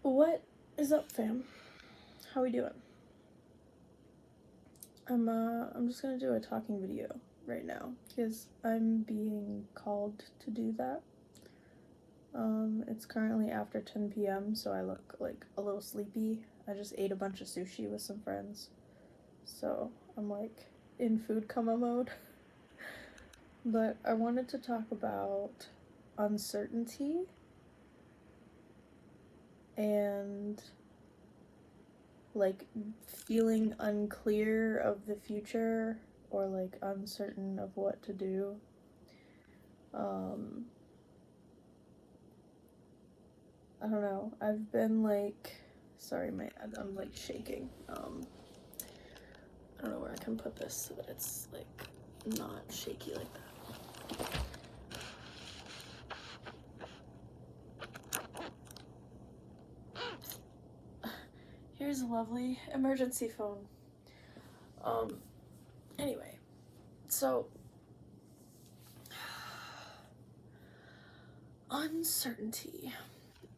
What is up, fam? How we doing? I'm just gonna do a talking video right now because I'm being called to do that. It's currently after 10 p.m. so I look like a little sleepy. I just ate a bunch of sushi with some friends, so I'm like in food coma mode. But I wanted to talk about uncertainty and like feeling unclear of the future or like uncertain of what to do. I don't know. I've been like, sorry, I'm like shaking. I don't know where I can put this so that it's like not shaky like that. Here's a lovely emergency phone. Anyway, so uncertainty.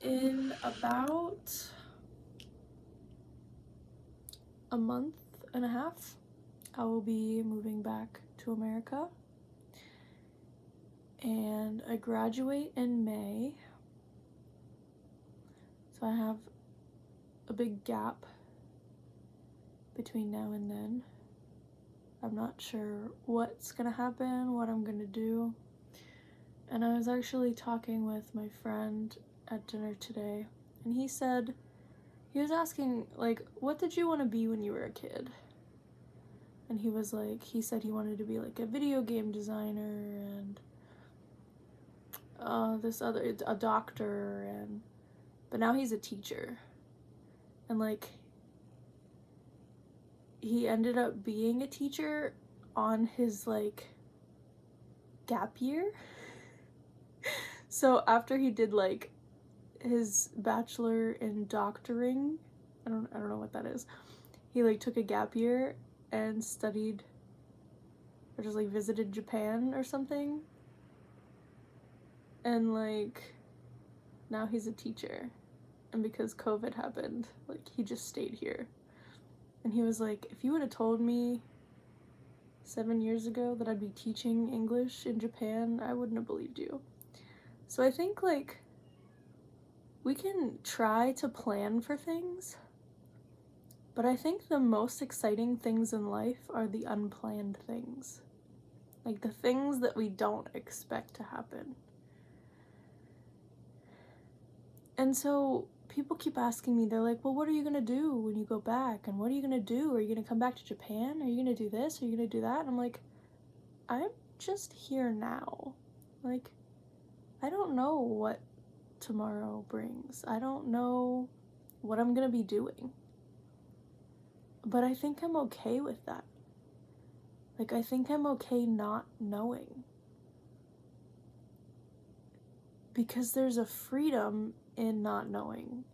In about a month and a half, I will be moving back to America, and I graduate in May, so I have a big gap between now and then. I'm not sure what's gonna happen, what I'm gonna do, and I was actually talking with my friend at dinner today, and he was asking, like, what did you want to be when you were a kid? And he said he wanted to be like a video game designer and a doctor, but now he's a teacher. And like, he ended up being a teacher on his like gap year. So after he did like his bachelor in doctoring, I don't know what that is. He like took a gap year and studied or just like visited Japan or something. And like now he's a teacher. And because COVID happened, like he just stayed here. And he was like, if you would have told me 7 years ago that I'd be teaching English in Japan, I wouldn't have believed you. So I think like we can try to plan for things, but I think the most exciting things in life are the unplanned things. Like the things that we don't expect to happen. And so people keep asking me, they're like, well, what are you gonna do when you go back? And what are you gonna do? Are you gonna come back to Japan? Are you gonna do this? Are you gonna do that? And I'm like, I'm just here now. Like, I don't know what tomorrow brings. I don't know what I'm gonna be doing. But I think I'm okay with that. Like, I think I'm okay not knowing. Because there's a freedom in not knowing.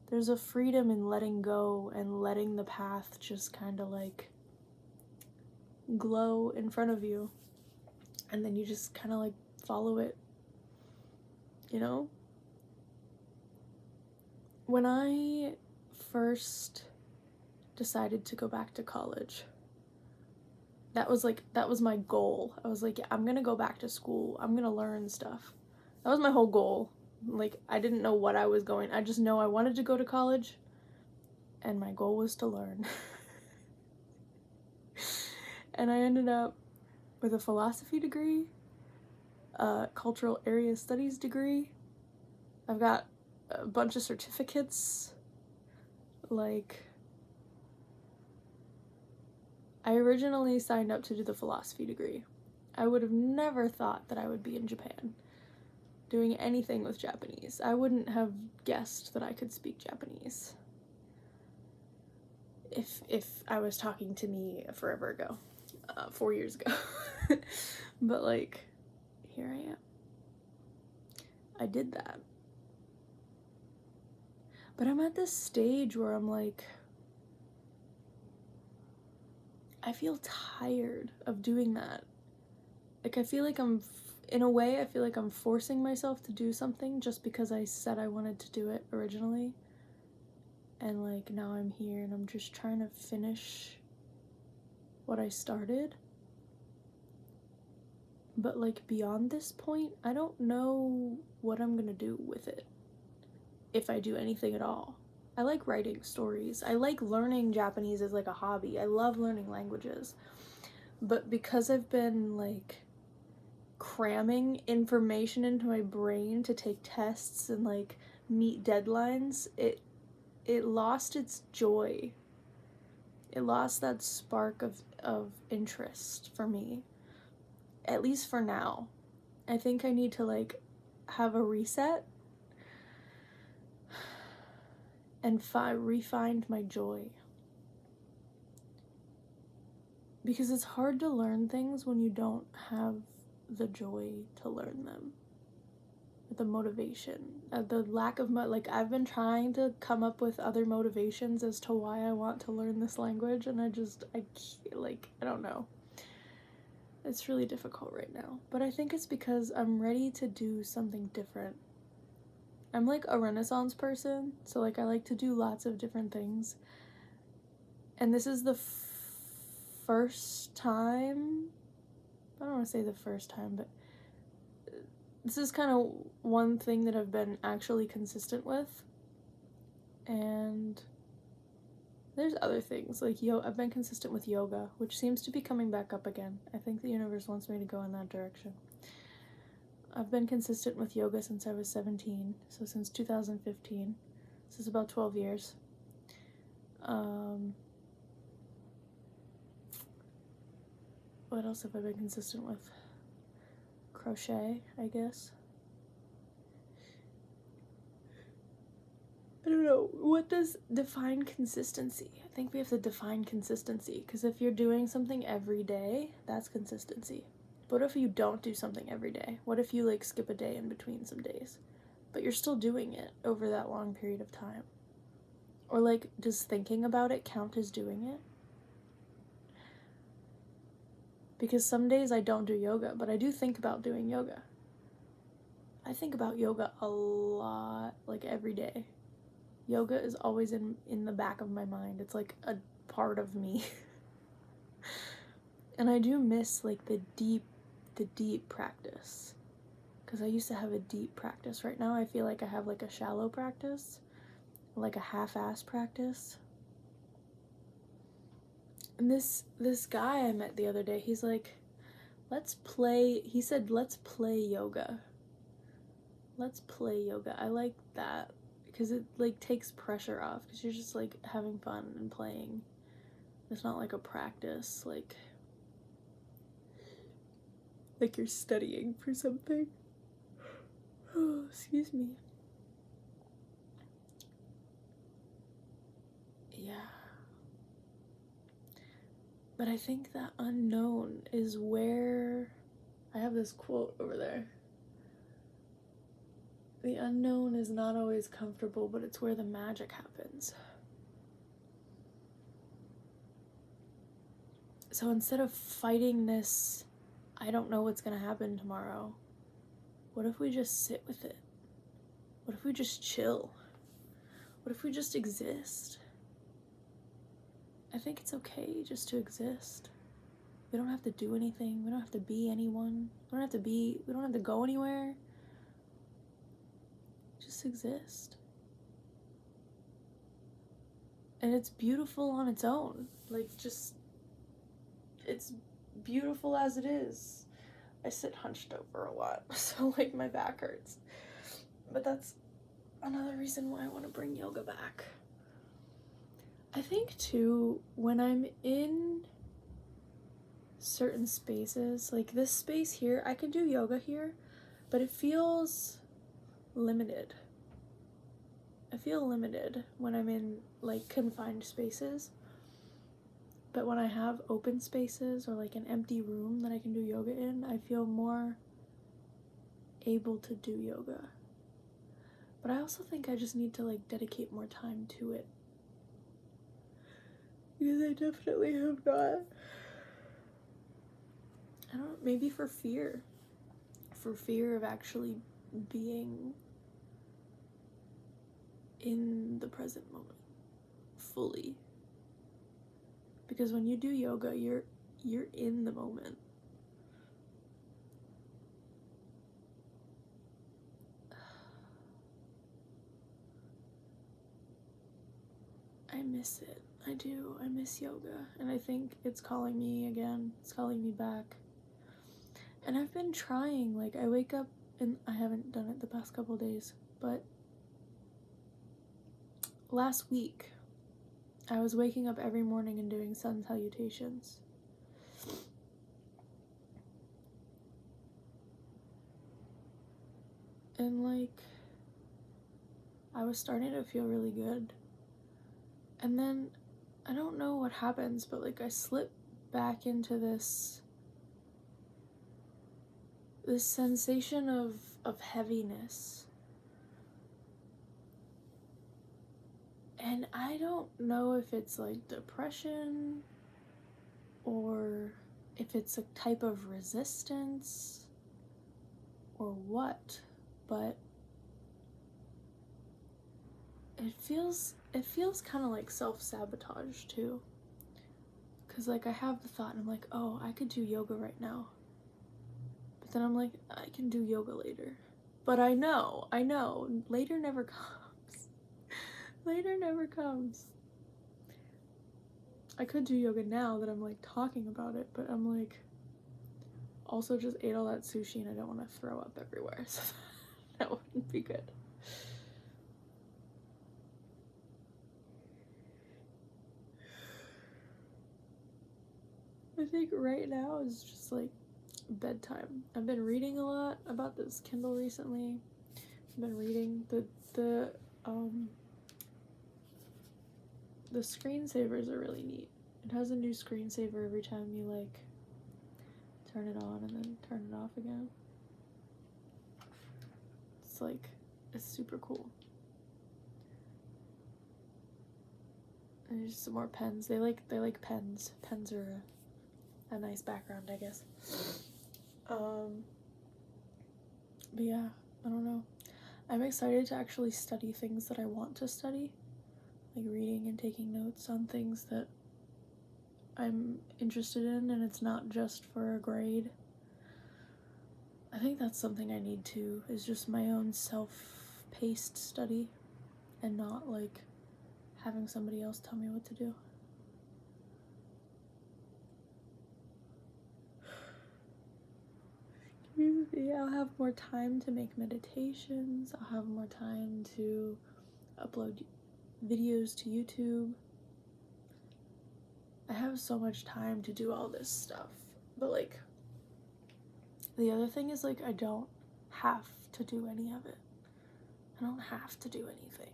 There's a freedom in letting go and letting the path just kind of like glow in front of you. And then you just kind of like follow it, you know? When I first decided to go back to college, that was my goal. I was like, yeah, I'm gonna go back to school. I'm gonna learn stuff. That was my whole goal. Like, I didn't know what I was going. I just know I wanted to go to college, and my goal was to learn. And I ended up with a philosophy degree, a cultural area studies degree. I've got a bunch of certificates. Like, I originally signed up to do the philosophy degree. I would have never thought that I would be in Japan doing anything with Japanese. I wouldn't have guessed that I could speak Japanese if I was talking to me forever ago, 4 years ago. But like, here I am. I did that. But I'm at this stage where I'm like, I feel tired of doing that. Like, I feel like in a way, I feel like I'm forcing myself to do something just because I said I wanted to do it originally. And like now I'm here and I'm just trying to finish what I started. But like beyond this point, I don't know what I'm gonna do with it, if I do anything at all. I like writing stories. I like learning Japanese as like a hobby. I love learning languages. But because I've been like cramming information into my brain to take tests and like meet deadlines, it lost its joy. It lost that spark of interest for me. At least for now. I think I need to like have a reset and refind my joy. Because it's hard to learn things when you don't have the joy to learn them. The motivation, the lack of like I've been trying to come up with other motivations as to why I want to learn this language, and I don't know. It's really difficult right now, but I think it's because I'm ready to do something different. I'm like a Renaissance person, so like I like to do lots of different things, and this is the first time, I don't want to say the first time, but this is kind of one thing that I've been actually consistent with. And there's other things, like I've been consistent with yoga, which seems to be coming back up again. I think the universe wants me to go in that direction. I've been consistent with yoga since I was 17, so since 2015. This is about 12 years. What else have I been consistent with? Crochet, I guess. I don't know. What does define consistency? I think we have to define consistency, because if you're doing something every day, that's consistency. But what if you don't do something every day? What if you like skip a day in between some days, but you're still doing it over that long period of time? Or like, does thinking about it count as doing it? Because some days I don't do yoga, but I do think about doing yoga. I think about yoga a lot, like every day. Yoga is always in the back of my mind. It's like a part of me. And I do miss like the deep practice. Because I used to have a deep practice. Right now I feel like I have like a shallow practice. Like a half-ass practice. And this guy I met the other day, he's like, he said, let's play yoga. Let's play yoga. I like that, because it like takes pressure off, because you're just like having fun and playing. It's not like a practice, like you're studying for something. Oh, excuse me. Yeah. But I think that unknown is where, I have this quote over there. The unknown is not always comfortable, but it's where the magic happens. So instead of fighting this, I don't know what's gonna happen tomorrow, what if we just sit with it? What if we just chill? What if we just exist? I think it's okay just to exist. We don't have to do anything. We don't have to be anyone. We don't have to go anywhere. Just exist. And it's beautiful on its own. Like, just, it's beautiful as it is. I sit hunched over a lot, so like my back hurts. But that's another reason why I want to bring yoga back. I think too, when I'm in certain spaces, like this space here, I can do yoga here, but it feels limited. I feel limited when I'm in like confined spaces. But when I have open spaces or like an empty room that I can do yoga in, I feel more able to do yoga. But I also think I just need to like dedicate more time to it. Because I definitely have not. I don't know, maybe for fear of actually being in the present moment. fully. Because when you do yoga, you're in the moment. I miss it. I do. I miss yoga. And I think it's calling me again. It's calling me back. And I've been trying. Like, I wake up, and I haven't done it the past couple days, but last week, I was waking up every morning and doing sun salutations. And, like, I was starting to feel really good. And then, I don't know what happens, but, like, I slip back into this sensation of heaviness. And I don't know if it's, like, depression or if it's a type of resistance or what, but it feels kind of like self-sabotage too. Because, like, I have the thought and I'm like, oh, I could do yoga right now. But then I'm like, I can do yoga later. But I know, later never comes. Later never comes. I could do yoga now that I'm, like, talking about it, but I'm, like, also just ate all that sushi and I don't want to throw up everywhere, so that wouldn't be good. I think right now is just, like, bedtime. I've been reading a lot about this Kindle recently. I've been reading the screensavers are really neat. It has a new screensaver every time you, like, turn it on and then turn it off again. It's, like, it's super cool. And there's some more pens. They like pens. Pens are a nice background, I guess. But yeah, I don't know. I'm excited to actually study things that I want to study. Like reading and taking notes on things that I'm interested in, and it's not just for a grade. I think that's something I need to, is just my own self-paced study and not, like, having somebody else tell me what to do. I'll have more time to make meditations. I'll have more time to upload videos to YouTube. I have so much time to do all this stuff. But, like, the other thing is, like, I don't have to do any of it. I don't have to do anything.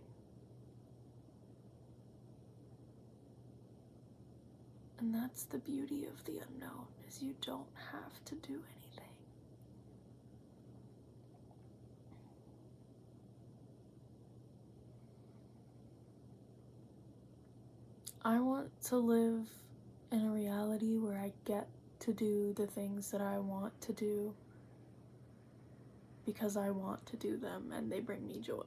And that's the beauty of the unknown, is you don't have to do anything. I want to live in a reality where I get to do the things that I want to do because I want to do them and they bring me joy.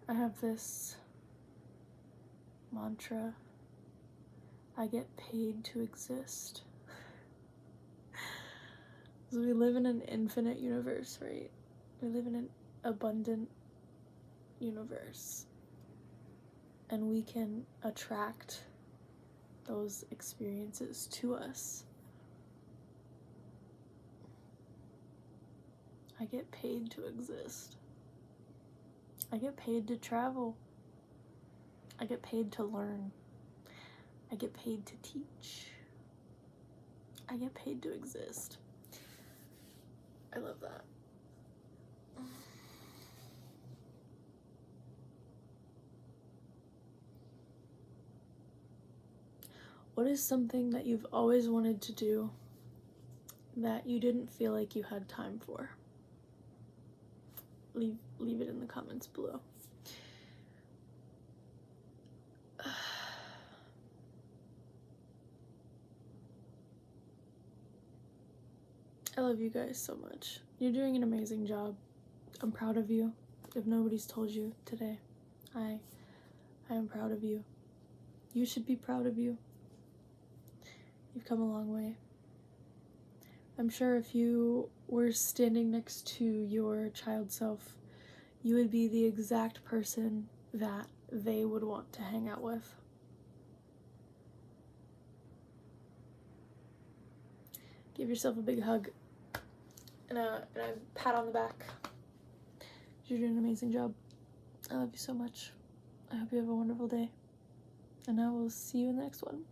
I have this mantra: I get paid to exist. So we live in an infinite universe, right? We live in an abundant universe. And we can attract those experiences to us. I get paid to exist. I get paid to travel. I get paid to learn. I get paid to teach. I get paid to exist. I love that. What is something that you've always wanted to do that you didn't feel like you had time for? Leave it in the comments below. I love you guys so much. You're doing an amazing job. I'm proud of you. if nobody's told you today, I am proud of you. You should be proud of you. You've come a long way. I'm sure if you were standing next to your child self, you would be the exact person that they would want to hang out with. Give yourself a big hug and a pat on the back. You're doing an amazing job. I love you so much. I hope you have a wonderful day. And I will see you in the next one.